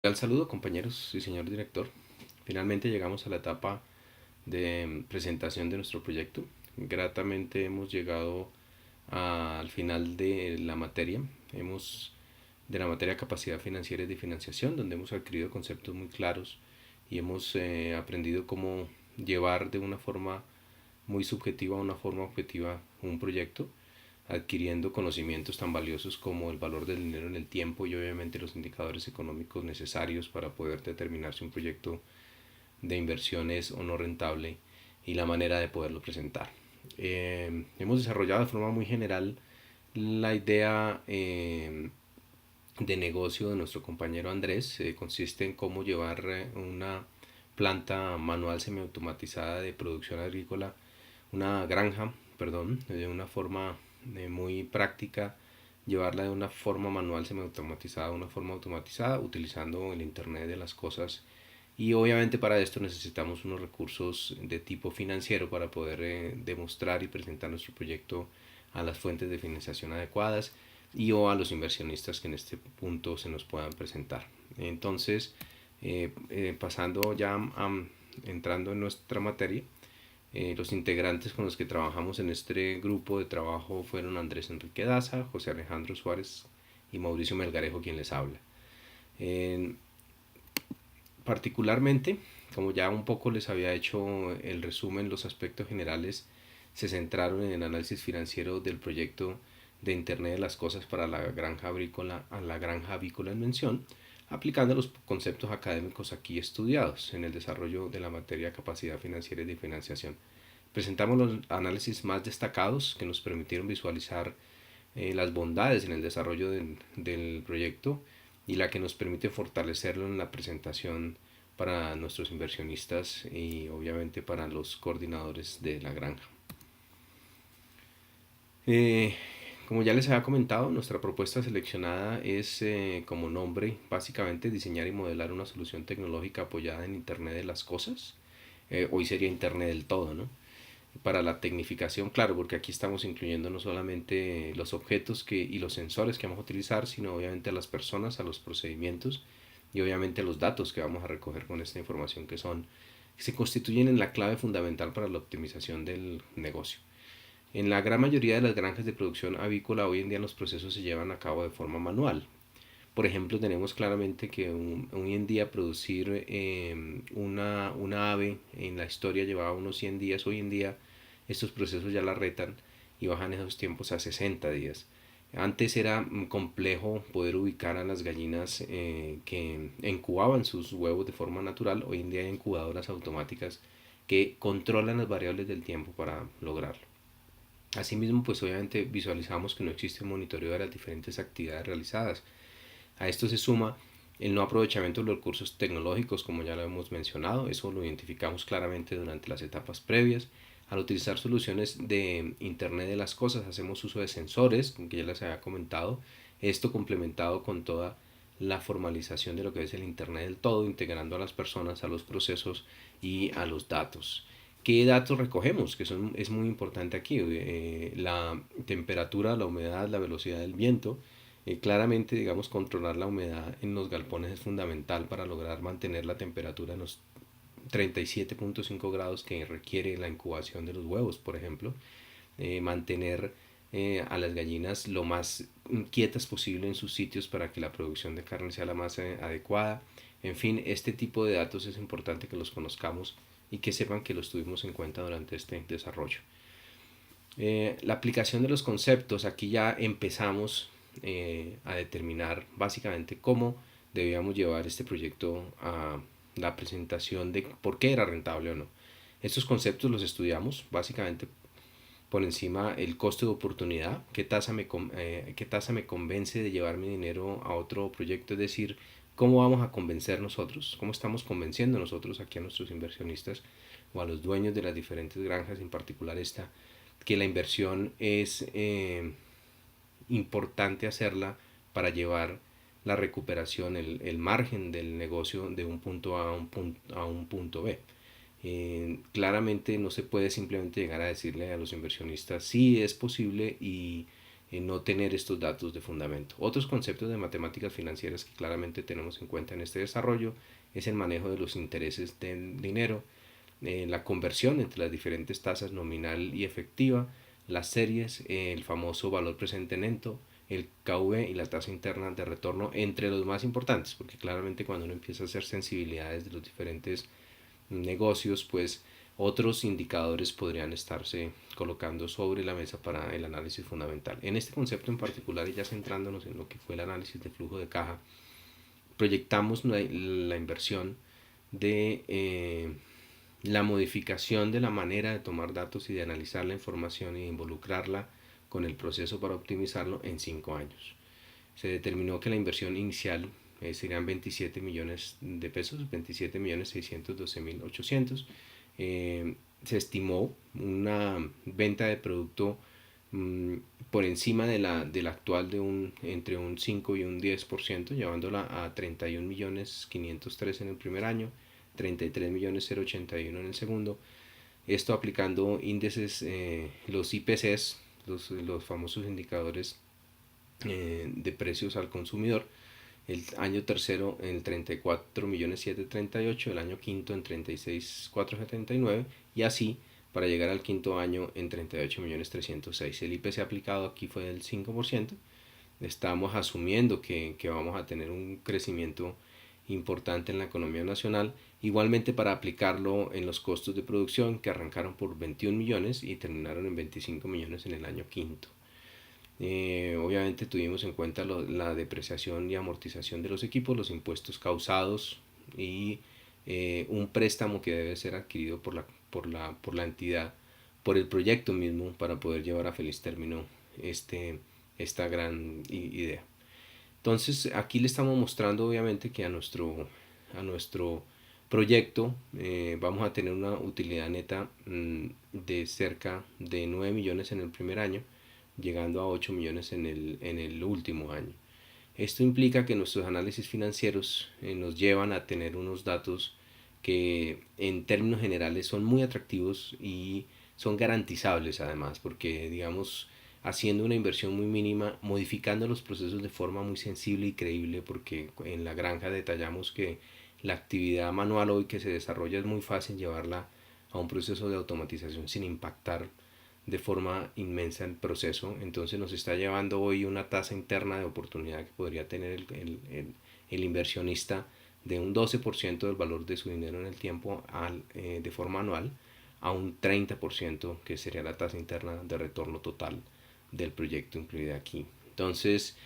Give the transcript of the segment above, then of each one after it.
Al saludo, compañeros y señor director. Finalmente llegamos a la etapa de presentación de nuestro proyecto. Gratamente hemos llegado al final de la materia. De la materia capacidad financiera y de financiación, donde hemos adquirido conceptos muy claros y hemos aprendido cómo llevar de una forma muy subjetiva a una forma objetiva un proyecto, adquiriendo conocimientos tan valiosos como el valor del dinero en el tiempo y obviamente los indicadores económicos necesarios para poder determinar si un proyecto de inversión es o no rentable y la manera de poderlo presentar. Hemos desarrollado de forma muy general la idea de negocio de nuestro compañero Andrés. Consiste en cómo llevar una planta manual semiautomatizada de producción agrícola, una granja, perdón, de una forma muy práctica, llevarla de una forma manual semiautomatizada a una forma automatizada, utilizando el Internet de las cosas. Y obviamente para esto necesitamos unos recursos de tipo financiero para poder demostrar y presentar nuestro proyecto a las fuentes de financiación adecuadas y o a los inversionistas que en este punto se nos puedan presentar. Entonces, pasando ya entrando en nuestra materia, los integrantes con los que trabajamos en este grupo de trabajo fueron Andrés Enrique Daza, José Alejandro Suárez y Mauricio Melgarejo, quien les habla. Eh, Particularmente, como ya un poco les había hecho el resumen, los aspectos generales se centraron en el análisis financiero del proyecto de Internet de las Cosas para la granja avícola en mención, aplicando los conceptos académicos aquí estudiados en el desarrollo de la materia capacidad financiera y de financiación. Presentamos los análisis más destacados que nos permitieron visualizar las bondades en el desarrollo del proyecto y la que nos permite fortalecerlo en la presentación para nuestros inversionistas y obviamente para los coordinadores de la granja. Eh, Como ya les había comentado, nuestra propuesta seleccionada es como nombre básicamente diseñar y modelar una solución tecnológica apoyada en Internet de las Cosas. Hoy sería Internet del todo, ¿no? Para la tecnificación, claro, porque aquí estamos incluyendo no solamente los objetos y los sensores que vamos a utilizar, sino obviamente a las personas, a los procedimientos y obviamente los datos que vamos a recoger con esta información que se constituyen en la clave fundamental para la optimización del negocio. En la gran mayoría de las granjas de producción avícola hoy en día los procesos se llevan a cabo de forma manual. Por ejemplo, tenemos claramente que hoy en día producir una ave en la historia llevaba unos 100 días. Hoy en día estos procesos ya la retan y bajan esos tiempos a 60 días. Antes era complejo poder ubicar a las gallinas que incubaban sus huevos de forma natural. Hoy en día hay incubadoras automáticas que controlan las variables del tiempo para lograrlo. Asimismo, pues obviamente visualizamos que no existe un monitoreo de las diferentes actividades realizadas. A esto se suma el no aprovechamiento de los recursos tecnológicos, como ya lo hemos mencionado. Eso lo identificamos claramente durante las etapas previas. Al utilizar soluciones de Internet de las Cosas, hacemos uso de sensores, que ya les había comentado. Esto complementado con toda la formalización de lo que es el Internet del todo, integrando a las personas, a los procesos y a los datos. ¿Qué datos recogemos? Es muy importante aquí. La temperatura, la humedad, la velocidad del viento. Claramente, digamos, controlar la humedad en los galpones es fundamental para lograr mantener la temperatura en los 37.5 grados que requiere la incubación de los huevos, por ejemplo. Mantener a las gallinas lo más quietas posible en sus sitios para que la producción de carne sea la más adecuada. En fin, este tipo de datos es importante que los conozcamos y que sepan que los tuvimos en cuenta durante este desarrollo. La aplicación de los conceptos, aquí ya empezamos a determinar básicamente cómo debíamos llevar este proyecto a la presentación de por qué era rentable o no. Estos conceptos los estudiamos básicamente por encima el costo de oportunidad, qué tasa me convence de llevar mi dinero a otro proyecto, es decir, cómo vamos a convencer nosotros, cómo estamos convenciendo nosotros aquí a nuestros inversionistas o a los dueños de las diferentes granjas, en particular esta, que la inversión es importante hacerla para llevar la recuperación, el margen del negocio de un punto A a un punto B. Claramente no se puede simplemente llegar a decirle a los inversionistas sí es posible y no tener estos datos de fundamento. Otros conceptos de matemáticas financieras que claramente tenemos en cuenta en este desarrollo es el manejo de los intereses del dinero, la conversión entre las diferentes tasas nominal y efectiva, las series, el famoso valor presente neto, el KV y la tasa interna de retorno, entre los más importantes, porque claramente cuando uno empieza a hacer sensibilidades de los diferentes negocios, pues otros indicadores podrían estarse colocando sobre la mesa para el análisis fundamental. En este concepto en particular, y ya centrándonos en lo que fue el análisis de flujo de caja, proyectamos la inversión de la modificación de la manera de tomar datos y de analizar la información y de involucrarla con el proceso para optimizarlo en 5 años. Se determinó que la inversión inicial serían 27 millones de pesos, 27 millones 612 mil 800. Se estimó una venta de producto por encima de la actual entre un 5 y un 10%, llevándola a 31 millones 503 en el primer año, 33 millones 081 en el segundo. Esto aplicando índices, los IPCs, los famosos indicadores de precios al consumidor. El año tercero en 34 millones 738, el año quinto en 36 479 y así para llegar al quinto año en 38 millones 306. El IPC aplicado aquí fue del 5%. Estamos asumiendo que vamos a tener un crecimiento importante en la economía nacional, igualmente para aplicarlo en los costos de producción que arrancaron por 21 millones y terminaron en 25 millones en el año quinto. Obviamente tuvimos en cuenta la depreciación y amortización de los equipos, los impuestos causados y un préstamo que debe ser adquirido por la entidad, por el proyecto mismo, para poder llevar a feliz término esta gran idea. Entonces aquí le estamos mostrando obviamente que a nuestro proyecto vamos a tener una utilidad neta de cerca de 9 millones en el primer año, llegando a 8 millones en el último año. Esto implica que nuestros análisis financieros nos llevan a tener unos datos que en términos generales son muy atractivos y son garantizables además, porque digamos haciendo una inversión muy mínima, modificando los procesos de forma muy sensible y creíble, porque en la granja detallamos que la actividad manual hoy que se desarrolla es muy fácil llevarla a un proceso de automatización sin impactar de forma inmensa el proceso. Entonces nos está llevando hoy una tasa interna de oportunidad que podría tener el inversionista de un 12% del valor de su dinero en el tiempo de forma anual a un 30% que sería la tasa interna de retorno total del proyecto incluida aquí. Entonces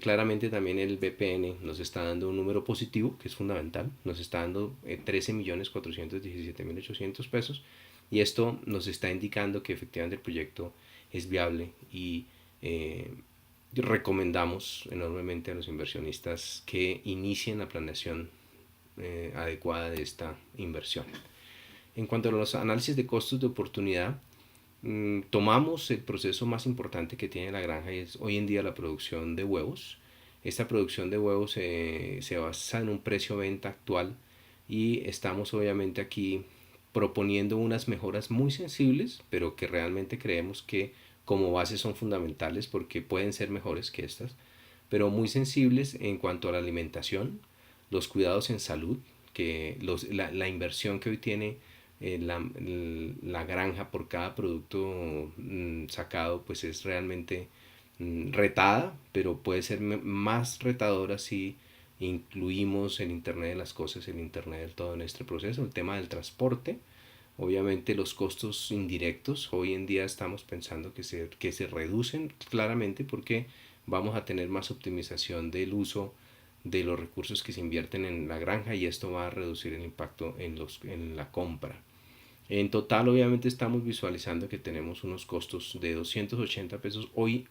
claramente también el BPN nos está dando un número positivo que es fundamental, nos está dando 13.417.800 pesos y esto nos está indicando que efectivamente el proyecto es viable y recomendamos enormemente a los inversionistas que inicien la planeación adecuada de esta inversión. En cuanto a los análisis de costos de oportunidad, tomamos el proceso más importante que tiene la granja y es hoy en día la producción de huevos. Esta producción de huevos se basa en un precio-venta actual y estamos obviamente aquí proponiendo unas mejoras muy sensibles, pero que realmente creemos que como base son fundamentales porque pueden ser mejores que estas, pero muy sensibles en cuanto a la alimentación, los cuidados en salud, que la inversión que hoy tiene la granja por cada producto sacado pues es realmente retada, pero puede ser más retadora si incluimos el Internet de las cosas, el Internet del todo en este proceso, el tema del transporte, obviamente los costos indirectos, hoy en día estamos pensando que se reducen claramente porque vamos a tener más optimización del uso de los recursos que se invierten en la granja y esto va a reducir el impacto en la compra. En total obviamente estamos visualizando que tenemos unos costos de 280 pesos hoy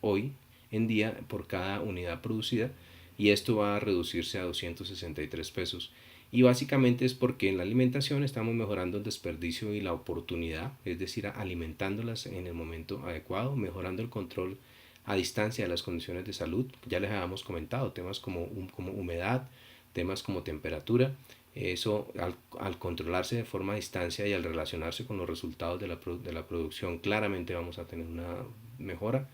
en día por cada unidad producida y esto va a reducirse a 263 pesos y básicamente es porque en la alimentación estamos mejorando el desperdicio y la oportunidad, es decir, alimentándolas en el momento adecuado, mejorando el control a distancia de las condiciones de salud. Ya les habíamos comentado temas como humedad, temas como temperatura. Eso al controlarse de forma a distancia y al relacionarse con los resultados de la producción claramente vamos a tener una mejora.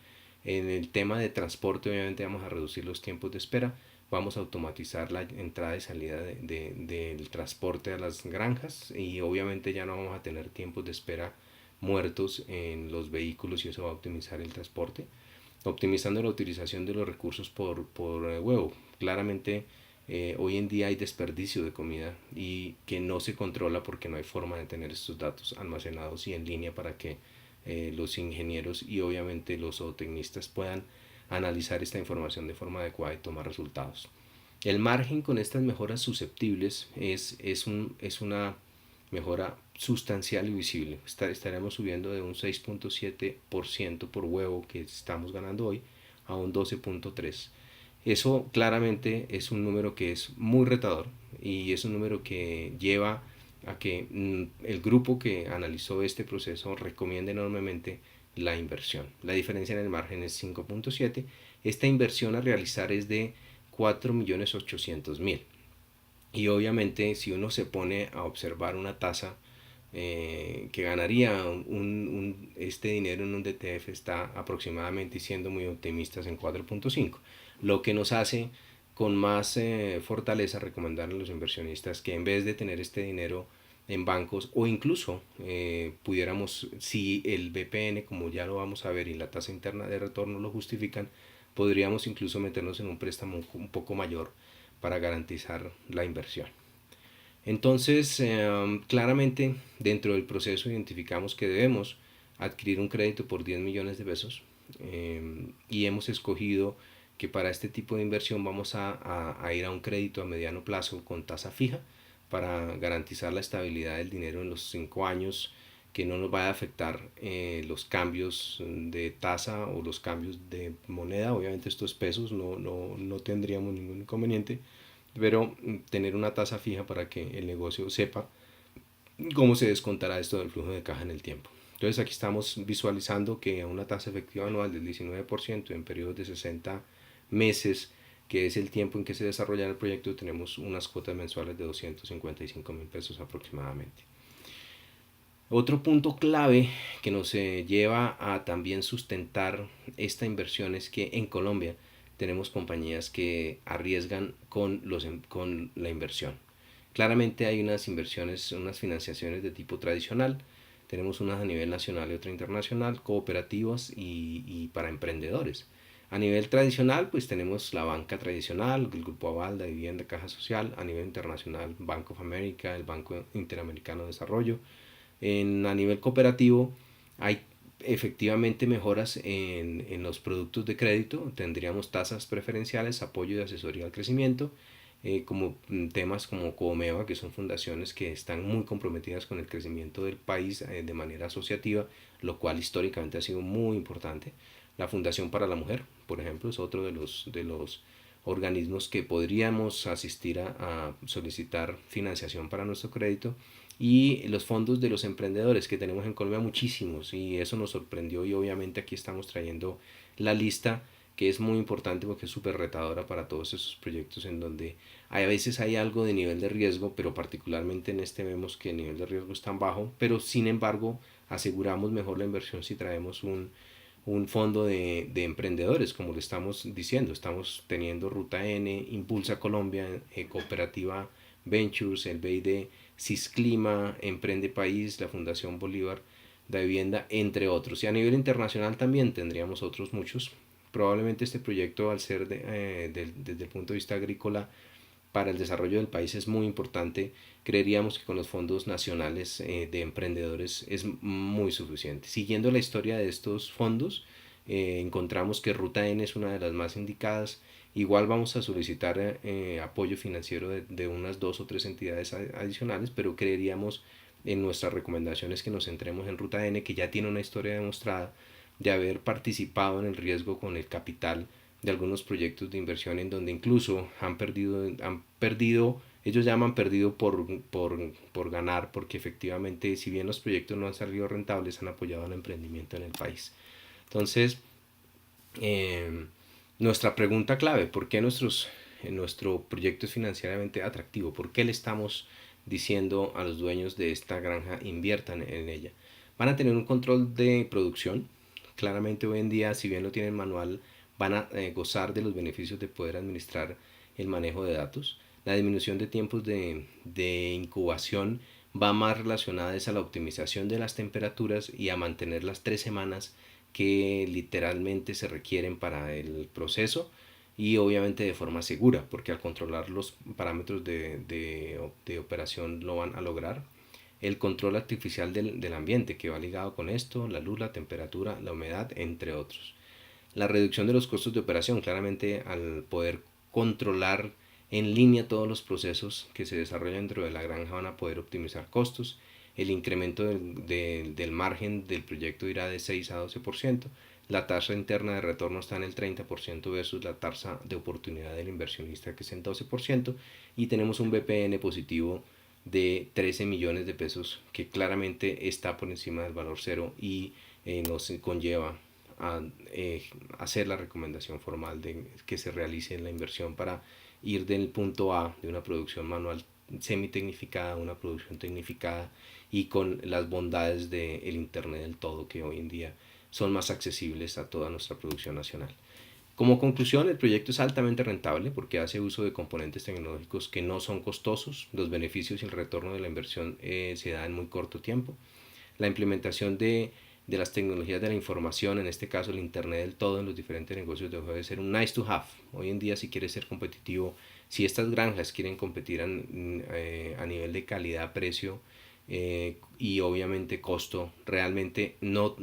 En el tema de transporte, obviamente vamos a reducir los tiempos de espera, vamos a automatizar la entrada y salida del transporte a las granjas y obviamente ya no vamos a tener tiempos de espera muertos en los vehículos y eso va a optimizar el transporte, optimizando la utilización de los recursos por huevo. Claramente hoy en día hay desperdicio de comida y que no se controla porque no hay forma de tener estos datos almacenados y en línea para que los ingenieros y obviamente los zootecnistas puedan analizar esta información de forma adecuada y tomar resultados. El margen con estas mejoras susceptibles es una mejora sustancial y visible. Estaremos subiendo de un 6.7% por huevo que estamos ganando hoy a un 12.3%. Eso claramente es un número que es muy retador y es un número que lleva a que el grupo que analizó este proceso recomienda enormemente la inversión. La diferencia en el margen es 5.7. Esta inversión a realizar es de 4.800.000. Y obviamente si uno se pone a observar una tasa que ganaría este dinero en un DTF está aproximadamente, siendo muy optimistas, en 4.5, lo que nos hace con más fortaleza recomendarle a los inversionistas que en vez de tener este dinero en bancos o incluso pudiéramos, si el BPN, como ya lo vamos a ver, y la tasa interna de retorno lo justifican, podríamos incluso meternos en un préstamo un poco mayor para garantizar la inversión. Entonces, claramente dentro del proceso identificamos que debemos adquirir un crédito por 10 millones de pesos y hemos escogido que para este tipo de inversión vamos a ir a un crédito a mediano plazo con tasa fija para garantizar la estabilidad del dinero en los 5 años, que no nos vaya a afectar los cambios de tasa o los cambios de moneda. Obviamente estos pesos no tendríamos ningún inconveniente, pero tener una tasa fija para que el negocio sepa cómo se descontará esto del flujo de caja en el tiempo. Entonces aquí estamos visualizando que a una tasa efectiva anual del 19% en periodos de 60 meses, que es el tiempo en que se desarrolla el proyecto, tenemos unas cuotas mensuales de 255.000 pesos aproximadamente. Otro punto clave que nos lleva a también sustentar esta inversión es que en Colombia tenemos compañías que arriesgan con la inversión. Claramente hay unas inversiones, unas financiaciones de tipo tradicional, tenemos unas a nivel nacional y otra internacional, cooperativas y para emprendedores. A nivel tradicional, pues tenemos la banca tradicional, el Grupo Aval, la Vivienda, Caja Social. A nivel internacional, Bank of America, el Banco Interamericano de Desarrollo. A nivel cooperativo hay efectivamente mejoras en los productos de crédito, tendríamos tasas preferenciales, apoyo y asesoría al crecimiento, como temas como Comeva, que son fundaciones que están muy comprometidas con el crecimiento del país de manera asociativa, lo cual históricamente ha sido muy importante. La Fundación para la Mujer, por ejemplo, es otro de los organismos que podríamos asistir a solicitar financiación para nuestro crédito, y los fondos de los emprendedores que tenemos en Colombia muchísimos, y eso nos sorprendió, y obviamente aquí estamos trayendo la lista, que es muy importante porque es súper retadora para todos esos proyectos en donde a veces hay algo de nivel de riesgo, pero particularmente en este vemos que el nivel de riesgo es tan bajo, pero sin embargo aseguramos mejor la inversión si traemos un fondo de emprendedores, como le estamos diciendo. Estamos teniendo Ruta N, Impulsa Colombia, Cooperativa Ventures, el BID, Cisclima, Emprende País, la Fundación Bolívar de Vivienda, entre otros. Y a nivel internacional también tendríamos otros muchos. Probablemente este proyecto, al ser desde el punto de vista agrícola, para el desarrollo del país es muy importante. Creeríamos que con los fondos nacionales de emprendedores es muy suficiente. Siguiendo la historia de estos fondos, encontramos que Ruta N es una de las más indicadas. Igual vamos a solicitar apoyo financiero de unas 2 o 3 entidades adicionales, pero creeríamos en nuestras recomendaciones que nos centremos en Ruta N, que ya tiene una historia demostrada de haber participado en el riesgo con el capital de algunos proyectos de inversión en donde incluso han perdido, ellos llaman perdido por ganar, porque efectivamente si bien los proyectos no han salido rentables, han apoyado el emprendimiento en el país. Entonces, eh, nuestra pregunta clave: ¿por qué nuestro proyecto es financieramente atractivo? ¿Por qué le estamos diciendo a los dueños de esta granja inviertan en ella? Van a tener un control de producción, claramente hoy en día, si bien lo tienen manual, van a gozar de los beneficios de poder administrar el manejo de datos. La disminución de tiempos de incubación va más relacionada a la optimización de las temperaturas y a mantener las 3 semanas que literalmente se requieren para el proceso, y obviamente de forma segura, porque al controlar los parámetros de operación lo van a lograr. El control artificial del ambiente, que va ligado con esto, la luz, la temperatura, la humedad, entre otros. La reducción de los costos de operación, claramente al poder controlar en línea todos los procesos que se desarrollan dentro de la granja van a poder optimizar costos. El incremento del margen del proyecto irá de 6 a 12%. La tasa interna de retorno está en el 30% versus la tasa de oportunidad del inversionista, que es en 12%. Y tenemos un BPN positivo de 13 millones de pesos, que claramente está por encima del valor cero, y nos conlleva a hacer la recomendación formal de que se realice la inversión para ir del punto A de una producción manual semi-tecnificada a una producción tecnificada, y con las bondades del Internet del todo, que hoy en día son más accesibles a toda nuestra producción nacional. Como conclusión, el proyecto es altamente rentable porque hace uso de componentes tecnológicos que no son costosos. Los beneficios y el retorno de la inversión se da en muy corto tiempo. La implementación de las tecnologías de la información, en este caso el Internet del todo, en los diferentes negocios dejó de ser un nice to have. Hoy en día, si quieres ser competitivo, si estas granjas quieren competir a nivel de calidad, precio y obviamente costo, realmente no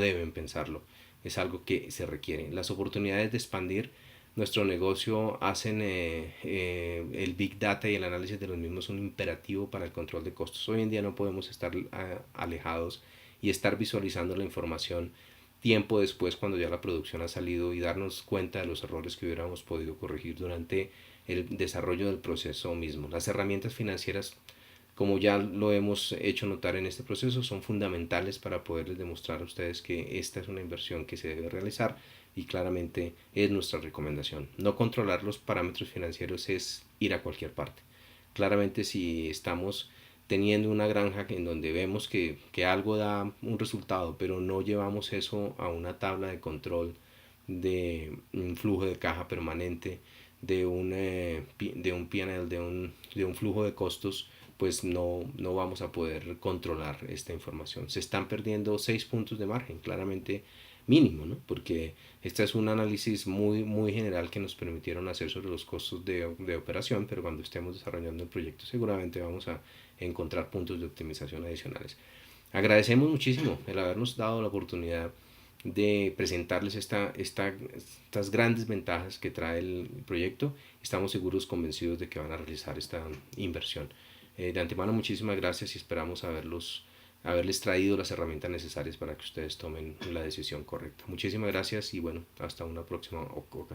deben pensarlo. Es algo que se requiere. Las oportunidades de expandir nuestro negocio hacen el Big Data y el análisis de los mismos un imperativo para el control de costos. Hoy en día no podemos estar alejados y estar visualizando la información tiempo después, cuando ya la producción ha salido, y darnos cuenta de los errores que hubiéramos podido corregir durante el desarrollo del proceso mismo. Las herramientas financieras, como ya lo hemos hecho notar en este proceso, son fundamentales para poderles demostrar a ustedes que esta es una inversión que se debe realizar, y claramente es nuestra recomendación. No controlar los parámetros financieros es ir a cualquier parte. Claramente, si estamos teniendo una granja en donde vemos que algo da un resultado, pero no llevamos eso a una tabla de control de un flujo de caja permanente, de un PNL, de un flujo de costos, pues no vamos a poder controlar esta información. Se están perdiendo 6 puntos de margen, claramente mínimo, ¿no? Porque este es un análisis muy general que nos permitieron hacer sobre los costos de operación, pero cuando estemos desarrollando el proyecto seguramente vamos a encontrar puntos de optimización adicionales. Agradecemos muchísimo el habernos dado la oportunidad de presentarles estas grandes ventajas que trae el proyecto. Estamos seguros, convencidos de que van a realizar esta inversión. De antemano, muchísimas gracias, y esperamos haberles traído las herramientas necesarias para que ustedes tomen la decisión correcta. Muchísimas gracias, y bueno, hasta una próxima ocasión.